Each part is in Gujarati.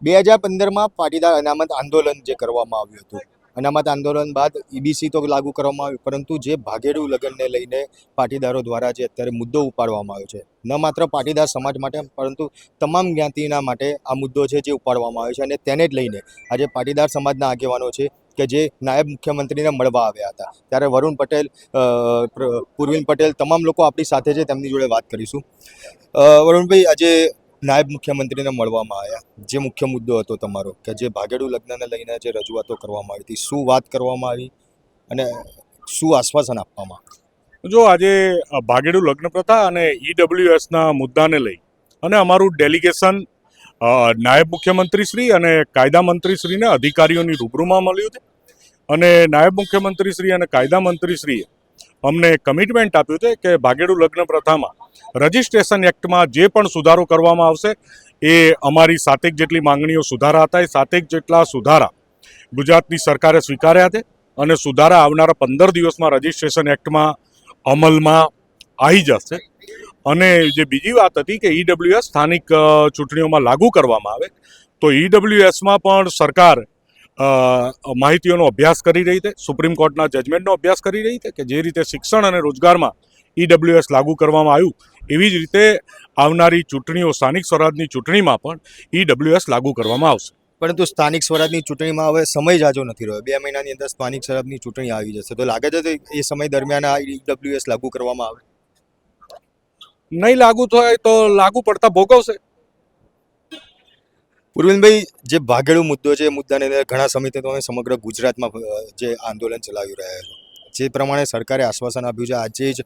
2015માં પાટીદાર અનામત આંદોલન જે કરવામાં આવ્યું હતું, અનામત આંદોલન બાદ ઈબીસી તો લાગુ કરવામાં આવ્યું, પરંતુ જે ભાગેડુ લગ્નને લઈને પાટીદારો દ્વારા જે અત્યારે મુદ્દો ઉપાડવામાં આવ્યો છે, ન માત્ર પાટીદાર સમાજ માટે પરંતુ તમામ જ્ઞાતિના માટે આ મુદ્દો છે જે ઉપાડવામાં આવ્યો છે. અને તેને જ લઈને આજે પાટીદાર સમાજના આગેવાનો છે કે જે નાયબ મુખ્યમંત્રીને મળવા આવ્યા હતા, ત્યારે વરુણ પટેલ, પૂર્વિલ પટેલ, તમામ લોકો આપણી સાથે છે, તેમની જોડે વાત કરીશું. વરુણભાઈ, આજે નાયબ મુખ્યમંત્રીને મળવામાં આવ્યા, જે મુખ્ય મુદ્દો હતો તમારો કે જે ભાગેડુ લગ્નને લઈને જે રજૂઆતો કરવામાં આવી હતી, શું વાત કરવામાં આવી અને શું આશ્વાસન આપવામાં આવ્યું? જો આજે ભાગેડુ લગ્ન પ્રથા અને ઈડબ્લ્યુએસના મુદ્દાને લઈ અને અમારું ડેલિગેશન નાયબ મુખ્યમંત્રી શ્રી અને કાયદા મંત્રી શ્રીને અધિકારીઓની રૂબરૂમાં મળ્યું છે. અને નાયબ મુખ્યમંત્રી શ્રી અને કાયદા મંત્રી શ્રીએ અમને કમિટમેન્ટ આપ્યું છે કે ભાગેડુ લગ્ન પ્રથામાં રજિસ્ટ્રેશન એક્ટમાં જે પણ સુધારો કરવામાં આવશે એ અમારી 7 જેટલી માંગણીઓ સુધારા હતા, એ 7 જેટલા સુધારા ગુજરાતની સરકારે સ્વીકાર્યા છે અને સુધારા આવનારા 15 દિવસમાં રજિસ્ટ્રેશન એક્ટમાં અમલમાં આવી જશે. અને જે બીજી વાત હતી કે ઈડબ્લ્યુએસ સ્થાનિક ચૂંટણીઓમાં લાગુ કરવામાં આવે, તો ઈડબ્લ્યુએસમાં પણ સરકાર માહિતીઓનો અભ્યાસ કરી રહી છે, સુપ્રીમ કોર્ટના જજમેન્ટનો અભ્યાસ કરી રહી છે કે જે રીતે શિક્ષણ અને રોજગારમાં ઈડબ્લ્યુએસ લાગુ કરવામાં આવ્યું, એવી જ રીતે આવનારી ચૂંટણીઓ, સ્થાનિક સ્વરાજની ચૂંટણીમાં પણ ઈડબ્લ્યુએસ લાગુ કરવામાં આવશે. પરંતુ સ્થાનિક સ્વરાજની ચૂંટણીમાં હવે સમય જાજો નથી રહ્યો, 2 મહિનાની અંદર સ્થાનિક સ્વરાજની ચૂંટણી આવી જશે, તો લાગે છે એ સમય દરમિયાન આ ઈડબ્લ્યુએસ લાગુ કરવામાં આવે? નહીં લાગુ થાય તો લાગુ પડતા ભોગવશે. પૂર્વિલભાઈ, જે ભાગેડુ મુદ્દો છે, એ મુદ્દાને લઈને ઘણા સમયથી તમે સમગ્ર ગુજરાતમાં જે આંદોલન ચલાવી રહ્યા છો, જે પ્રમાણે સરકારે આશ્વાસન આપ્યું છે, આજે જ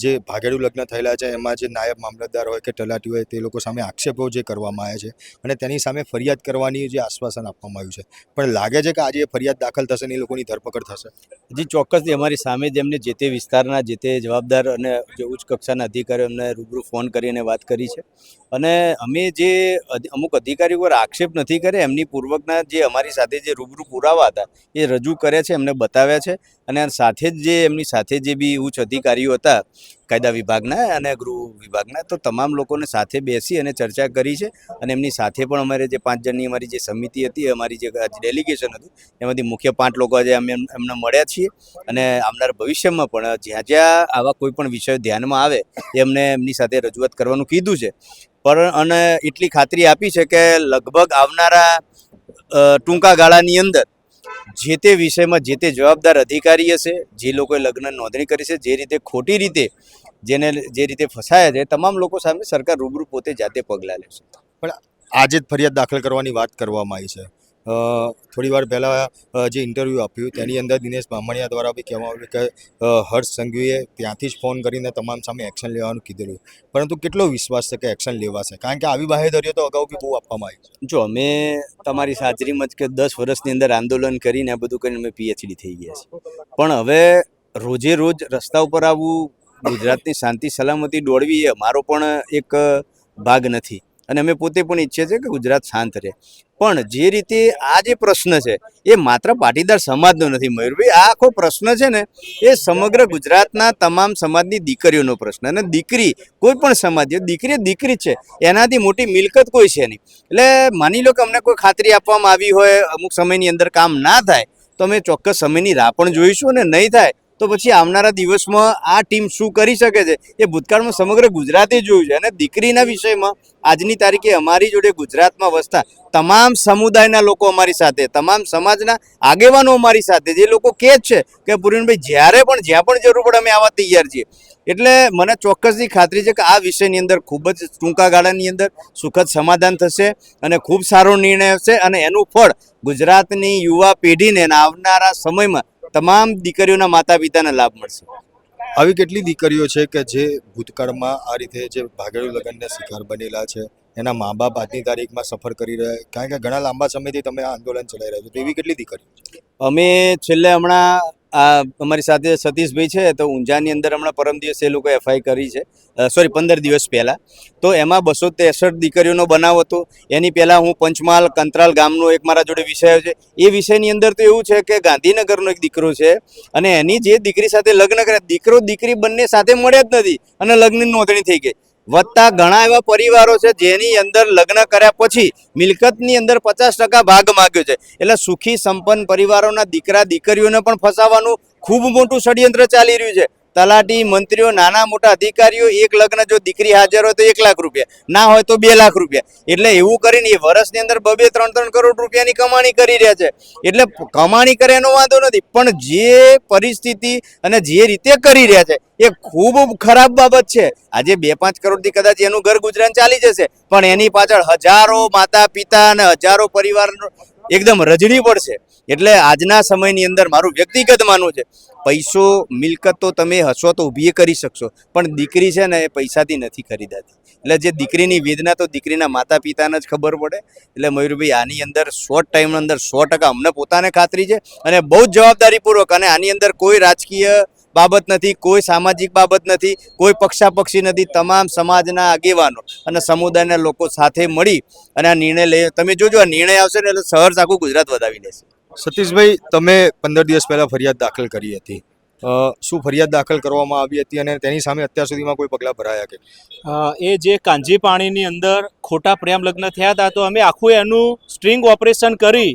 જે ભાગેડુ લગ્ન થયેલા છે એમાં જે નાયબ મામલતદાર હોય કે તલાટી હોય તે લોકો સામે આક્ષેપો જે કરવામાં આવ્યા છે અને તેની સામે ફરિયાદ કરવાની જે આશ્વાસન આપવામાં આવ્યું છે, પણ લાગે છે કે આજે ફરિયાદ દાખલ થશે ને એ લોકોની ધરપકડ થશે? હજી ચોક્કસથી અમારી સામે જેમને જે તે વિસ્તારના જે તે જવાબદાર અને જે ઉચ્ચ કક્ષાના અધિકારીઓ એમને રૂબરૂ ફોન કરીને વાત કરી છે. અને અમે જે અમુક અધિકારીઓ પર આક્ષેપ નથી કર્યા, એમની પૂર્વકના જે અમારી સાથે જે રૂબરૂ પુરાવા હતા એ રજૂ કર્યા છે, એમને બતાવ્યા છે. અને સાથે જ જે એમની સાથે જે બી ઉચ્ચ અધિકારીઓ હતા કાયદા વિભાગના અને ગૃહ વિભાગના, તો તમામ લોકોને સાથે બેસી અને ચર્ચા કરી છે. અને એમની સાથે પણ અમારે જે 5 જણની અમારી જે સમિતિ હતી, અમારી જે ડેલિગેશન હતું, એમાંથી મુખ્ય 5 લોકો આજે અમે એમને મળ્યા છીએ. અને આવનાર ભવિષ્યમાં પણ જ્યાં જ્યાં આવા કોઈ પણ વિષયો ધ્યાનમાં આવે એમને એમની સાથે રજૂઆત કરવાનું કીધું છે. પણ અને એટલી ખાતરી આપી છે કે લગભગ આવનારા ટૂંકા ગાળાની અંદર જે તે વિષયમાં જે તે જવાબદાર અધિકારી હશે, જે લોકોએ લગ્ન નોંધણી કરી છે, જે રીતે ખોટી રીતે જેને જે રીતે ફસાયા છે, તમામ લોકો સામે સરકાર રૂબરૂ પોતે જાતે પગલાં લેશે. પણ આજે જ ફરિયાદ દાખલ કરવાની વાત કરવામાં આવી છે. થોડી વાર પહેલાં જે ઇન્ટરવ્યૂ આપ્યું તેની અંદર દિનેશ બામણિયા દ્વારા બી કહેવામાં આવ્યું કે હર્ષ સંઘવીએ ત્યાંથી જ ફોન કરીને તમામ સામે એક્શન લેવાનું કીધેલું, પરંતુ કેટલો વિશ્વાસ છે કે એક્શન લેવાશે? કારણ કે આવી બાહેધરીઓ તો અગાઉ બી બહુ આપવામાં આવી છે. જો અમે તમારી હાજરીમાં જ કે 10 વર્ષની અંદર આંદોલન કરીને આ બધું કરીને અમે પીએચડી થઈ ગયા છે, પણ હવે રોજે રોજ રસ્તા ઉપર આવવું, ગુજરાતની શાંતિ સલામતી દોડવી એ અમારો પણ એક ભાગ નથી. અને અમે પોતે પણ ઈચ્છીએ છીએ કે ગુજરાત શાંત રહે. પણ જે રીતે આ જે પ્રશ્ન છે એ માત્ર પાટીદાર સમાજનો નથી મયુરભાઈ, આ આખો પ્રશ્ન છે ને એ સમગ્ર ગુજરાતના તમામ સમાજની દીકરીઓનો પ્રશ્ન. અને દીકરી કોઈ પણ સમાજ, દીકરી દીકરી છે, એનાથી મોટી મિલકત કોઈ છે નહીં. એટલે માની લો કે અમને કોઈ ખાતરી આપવામાં આવી હોય, અમુક સમયની અંદર કામ ના થાય તો અમે ચોક્કસ સમયની રાહ પણ જોઈશું, અને નહીં થાય તો પછી આવનારા દિવસમાં આ ટીમ શું કરી શકે છે એ ભૂતકાળમાં સમગ્ર ગુજરાતે જોયું છે. અને દીકરીના વિષયમાં આજની તારીખે અમારી જોડે ગુજરાતમાં વસતા તમામ સમુદાયના લોકો અમારી સાથે, તમામ સમાજના આગેવાનો અમારી સાથે, જે લોકો કહે છે કે પૂર્ણભાઈ જ્યારે પણ જ્યાં પણ જરૂર પડે અમે આવા તૈયાર છીએ. એટલે મને ચોક્કસની ખાતરી છે કે આ વિષયની અંદર ખૂબ જ ટૂંકા ગાળાની અંદર સુખદ સમાધાન થશે અને ખૂબ સારો નિર્ણય હશે. અને એનું ફળ ગુજરાતની યુવા પેઢીને આવનારા સમયમાં તમામ દીકરીઓના માતા પિતાને લાભ મળશે. આવી કેટલી દીકરીઓ છે કે જે ભૂતકાળમાં આ રીતે જે ભાગેડુ લગ્નના શિકાર બનેલા છે, એના મા બાપ આજની તારીખમાં સફર કરી રહ્યા, કારણ કે ઘણા લાંબા સમયથી તમે આ આંદોલન ચલાવી રહ્યા છો, તો એવી કેટલી દીકરીઓ છે? અમે છેલ્લે હમણાં અમારી સાથે સતીશભાઈ છે, તો ઊંઝાની અંદર હમણાં પરમ દિવસે એ લોકો એફઆઈ કરી છે, 15 દિવસ પહેલાં. તો એમાં 263 દીકરીઓનો બનાવ હતો. એની પહેલાં હું પંચમહાલ કંતરાલ ગામનો એક મારા જોડે વિષય છે. એ વિષયની અંદર તો એવું છે કે ગાંધીનગરનો એક દીકરો છે અને એની જે દીકરી સાથે લગ્ન કર્યા, દીકરો દીકરી બંને સાથે મળ્યા જ નથી અને લગ્નની નોંધણી થઈ ગઈ. વત્તા ઘણા એવા પરિવારો છે જેની અંદર લગ્ન કર્યા પછી મિલકતની અંદર 50% ભાગ માગ્યો છે. એટલે સુખી સંપન્ન પરિવારોના દીકરા દીકરીઓને પણ ફસાવાનું ખૂબ મોટું ષડયંત્ર ચાલી રહ્યું છે. તલાટી, મંત્રીઓ, નાના મોટા અધિકારીઓ, એક લગ્ન જો દીકરી હાજર હોય તો 1 લાખ રૂપિયા, ના હોય તો 2 લાખ રૂપિયા. એટલે એવું કરીને એ વર્ષની અંદર 2-3 કરોડ રૂપિયાની કમાણી કરી રહ્યા છે. એટલે કમાણી કરે એનો વાંધો નથી, પણ જે પરિસ્થિતિ અને જે રીતે કરી રહ્યા છે એ ખૂબ ખરાબ બાબત છે. આજે 2-5 કરોડથી કદાચ એનું ઘર ગુજરાન ચાલી જશે, પણ એની પાછળ હજારો માતા પિતા અને હજારો પરિવાર એકદમ રજડી પડશે. એટલે આજના સમયની અંદર મારું વ્યક્તિગત માનવું છે, પૈસો મિલકત તો તમે હશો તો ઊભી કરી શકશો, પણ દીકરી છે ને એ પૈસાથી નથી ખરીદાતી. એટલે જે દીકરીની વેદના તો દીકરીના માતા પિતાને જ ખબર પડે. એટલે મયુરભાઈ આની અંદર શોર્ટ ટાઈમની અંદર 100% અમને પોતાને ખાતરી છે અને બહુ જ જવાબદારીપૂર્વક, અને આની અંદર કોઈ રાજકીય બાબત નથી, કોઈ સામાજિક બાબત નથી, કોઈ પક્ષાપક્ષી નથી. તમામ સમાજના આગેવાનો અને સમુદાયના લોકો સાથે મળી અને આ નિર્ણય લઈ, તમે જોજો આ નિર્ણય આવશે ને એટલે શહેર આખું ગુજરાત વધાવી લેશે. સતીશભાઈ, તમે 15 દિવસ પહેલા ફરિયાદ દાખલ કરી હતી. શું ફરિયાદ દાખલ કરવામાં આવી હતી અને તેની સામે અત્યાર સુધીમાં કોઈ પગલાં ભરાયા કે? એ જે કાંજી પાણીની અંદર ખોટા પ્રેમ લગ્ન થયા હતા, તો અમે આખું એનું સ્ટ્રિંગ ઓપરેશન કરી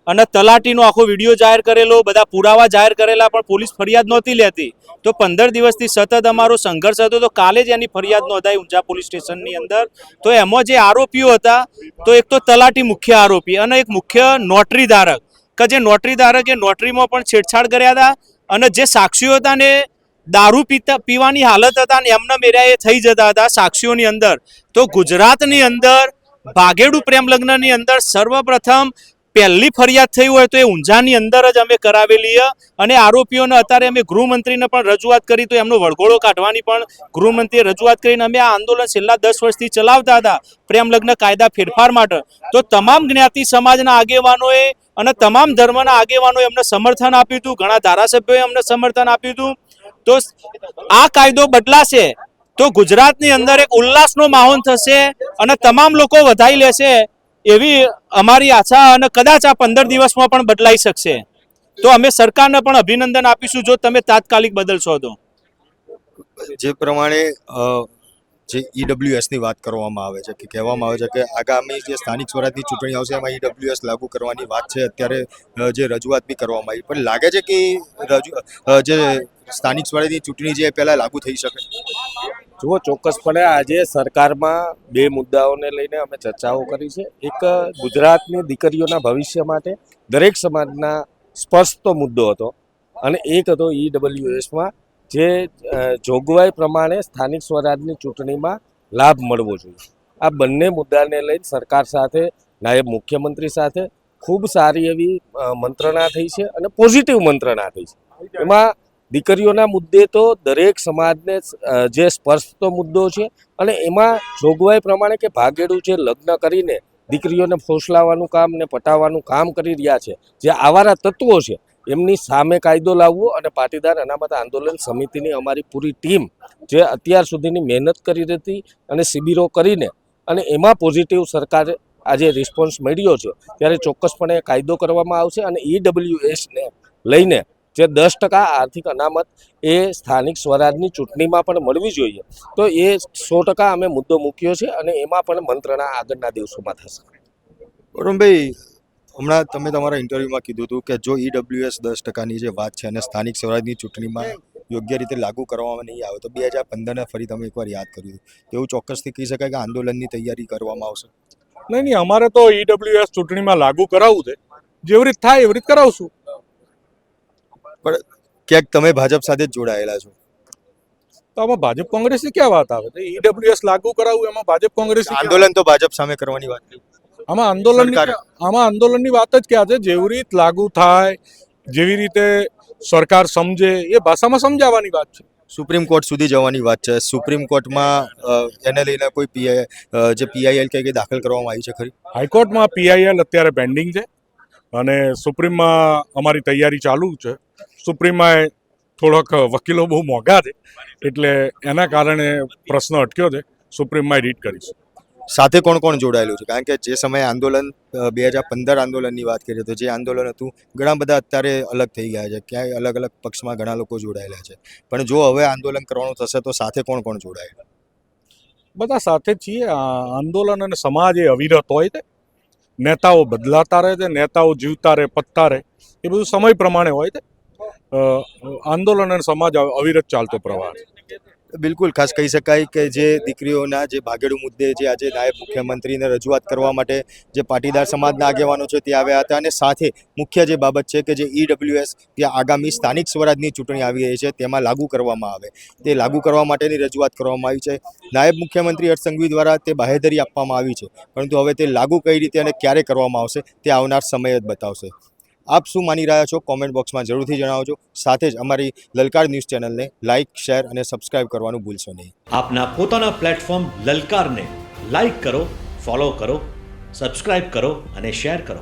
અને તલાટીનો આખો વિડીયો જાહેર કરેલો, બધા પુરાવા જાહેર કરેલા, પણ પોલીસ ફરિયાદ નહોતી લેતી. તો 15 દિવસથી સતત અમારો સંઘર્ષ હતો. તો કાલે જ એની ફરિયાદ નોંધાઈ ઊંઝા પોલીસ સ્ટેશનની અંદર. તો એમાં જે આરોપીઓ હતા, તો એક તો તલાટી મુખ્ય આરોપી અને એક મુખ્ય નોટરી ધારક, કે જે નોટરી ધારક એ નોટરીમાં પણ છેડછાડ કર્યા હતા, અને જે સાક્ષીઓ હતા ને દારૂ પીવાની હાલત હતા ને એમને મેળ્યા એ થઈ જતા હતા સાક્ષીઓની અંદર. તો ગુજરાતની અંદર ભાગેડુ પ્રેમ લગ્નની અંદર સર્વપ્રથમ પહેલી ફરિયાદ થઈ હોય તો એ ઊંઝાની અંદર જ અમે કરાવેલી. અને આરોપીઓને અત્યારે અમે ગૃહમંત્રીને પણ રજૂઆત કરી, તો એમનો વળગોળો કાઢવાની પણ ગૃહમંત્રીએ રજૂઆત કરીને અમે આ આંદોલન છેલ્લા 10 વર્ષથી ચલાવતા હતા પ્રેમ લગ્ન કાયદા ફેરફાર માટે. તો તમામ જ્ઞાતિ સમાજના આગેવાનોએ અને તમામ ધર્મના આગેવાનોએ અમને સમર્થન આપ્યું હતું, ઘણા ધારાસભ્યોએ અમને સમર્થન આપ્યું હતું. તો આ કાયદો બદલાશે તો ગુજરાતની અંદર એક ઉલ્લાસનો માહોલ થશે અને તમામ લોકો વધાઈ લેશે એવી અમારી આશા, અને કદાચ આ 15 દિવસમાં પણ બદલાઈ શકશે. તો અમે સરકારને પણ અભિનંદન આપીશું જો તમે તાત્કાલિક બદલશો તો. જે પ્રમાણે જે ઈડબ્લ્યુએસની વાત કરવામાં આવે છે, કે કહેવામાં આવે છે કે આગામી જે સ્થાનિક સ્વરાજની ચૂંટણી આવશે એમાં ઈડબ્લ્યુએસ લાગુ કરવાની વાત છે. અત્યારે જે રજૂઆત બી કરવામાં આવી, પણ લાગે છે કે જે સ્થાનિક સ્વરાજની ચૂંટણી જે પહેલાં લાગુ થઈ શકે? જુઓ, ચોક્કસપણે આજે સરકારમાં 2 મુદ્દાઓને લઈને અમે ચર્ચાઓ કરી છે. એક ગુજરાતની દીકરીઓના ભવિષ્ય માટે દરેક સમાજના સ્પર્શતો મુદ્દો હતો, અને એક હતો ઈડબ્લ્યુએસમાં જે જોગવાઈ પ્રમાણે સ્થાનિક સ્વરાજની ચૂંટણીમાં લાભ મળવો જોઈએ. આ બંને મુદ્દાને લઈને સરકાર સાથે, નાયબ મુખ્યમંત્રી સાથે ખૂબ સારી એવી મંત્રણા થઈ છે અને પોઝિટિવ મંત્રણા થઈ છે. એમાં દીકરીઓના મુદ્દે તો દરેક સમાજને જે સ્પર્શતો મુદ્દો છે, અને એમાં જોગવાઈ પ્રમાણે કે ભાગેડુ જે લગ્ન કરીને દીકરીઓને ફોસલાવાનું કામ ને પટાવવાનું કામ કરી રહ્યા છે, જે આવારા તત્વો છે, એમની સામે કાયદો લાવવો. અને પાટીદાર અનામત આંદોલન સમિતિની અમારી પૂરી ટીમ જે અત્યાર સુધીની મહેનત કરી હતી અને શિબિરો કરીને, અને એમાં પોઝિટિવ સરકારે આજે રિસ્પોન્સ મળ્યો છે, ત્યારે ચોક્કસપણે કાયદો કરવામાં આવશે. અને ઈડબ્લ્યુએસને લઈને જે 10% આર્થિક અનામત એ સ્થાનિક સ્વરાજની ચૂંટણીમાં પણ મળવી જોઈએ, તો એ 100% અમે મુદ્દો મૂક્યો છે, અને એમાં પણ મંત્રણા આગળના દિવસોમાં થશે. વરુણભાઈ, હમણાં તમે તમારા ઇન્ટરવ્યુમાં કીધું હતું કે જો ઈડબ્લ્યુએસ 10%ની જે વાત છે અને સ્થાનિક સ્વરાજની ચૂંટણીમાં યોગ્ય રીતે લાગુ કરવામાં નહીં આવે તો 2015ને ફરી તમે એકવાર યાદ કર્યું, એવું ચોક્કસથી કહી શકાય કે આંદોલનની તૈયારી કરવામાં આવશે? નહીં, અમારે તો ઈડબ્લ્યુએસ ચૂંટણીમાં લાગુ કરાવવું છે, જેવી રીતે થાય એવી રીતે કરાવશું. પણ ક્યાંક તમે ભાજપ સાથે જ જોડાયેલા છો, તો આમાં ભાજપ કોંગ્રેસની ક્યાં વાત આવે? ઈડબ્લ્યુએસ લાગુ કરાવવું એમાં ભાજપ કોંગ્રેસ આંદોલન તો ભાજપ સામે કરવાની વાત થઈ. આમાં આંદોલનની વાત જ ક્યાં છે? જેવી રીતે લાગુ થાય, જેવી રીતે સરકાર સમજે એ ભાષામાં સમજાવવાની વાત છે. સુપ્રીમ કોર્ટ સુધી જવાની વાત છે. સુપ્રીમ કોર્ટમાં એને લઈને કોઈ પીઆઈએલ કે દાખલ કરવામાં આવી છે ખરી? હાઈકોર્ટમાં પીઆઈએલ અત્યારે પેન્ડિંગ છે અને સુપ્રીમમાં અમારી તૈયારી ચાલુ છે. સુપ્રીમમાં થોડોક વકીલો બહુ મોંઘા છે, એટલે એના કારણે પ્રશ્ન અટક્યો છે. સુપ્રીમમાં રીટ કરીશું. સાથે કોણ કોણ જોડાયેલું છે? કારણ કે જે સમયે આંદોલન 2015 આંદોલનની વાત કરીએ તો જે આંદોલન હતું ઘણા બધા અત્યારે અલગ થઈ ગયા છે, ક્યાંય અલગ અલગ પક્ષમાં ઘણા લોકો જોડાયેલા છે, પણ જો હવે આંદોલન કરવાનું થશે તો સાથે કોણ કોણ જોડાયેલું? બધા સાથે જ છીએ. આ આંદોલન અને સમાજ એ અવિરત હોય છે. નેતાઓ બદલાતા રહે છે, નેતાઓ જીવતા રહે, પતતા રહે, એ બધું સમય પ્રમાણે હોય છે. આંદોલન અને સમાજ અવિરત ચાલતો પ્રવાહ છે. બિલકુલ, ખાસ કહી શકાય કે જે દીકરીઓના જે ભાગેડુ મુદ્દે જે આજે નાયબ મુખ્યમંત્રીને રજૂઆત કરવા માટે જે પાટીદાર સમાજના આગેવાનો છે તે આવ્યા હતા, અને સાથે મુખ્ય જે બાબત છે કે જે EWS ત્યાં આગામી સ્થાનિક સ્વરાજની ચૂંટણી આવી રહી છે તેમાં લાગુ કરવામાં આવે, તે લાગુ કરવા માટેની રજૂઆત કરવામાં આવી છે. નાયબ મુખ્યમંત્રી હર્ષ સંઘવી દ્વારા તે બાહેધરી આપવામાં આવી છે, પરંતુ હવે તે લાગુ કઈ રીતે અને ક્યારે કરવામાં આવશે તે આવનાર સમય જ બતાવશે. આપ શું માની રહ્યા છો કોમેન્ટ બોક્સમાં જરૂરથી જણાવજો. સાથે જ અમારી લલકાર ન્યૂઝ ચેનલને લાઇક, શેર અને સબસ્ક્રાઇબ કરવાનું ભૂલશો નહીં. આપના પોતાના પ્લેટફોર્મ લલકારને લાઇક કરો, ફોલો કરો, સબસ્ક્રાઇબ કરો અને શેર કરો.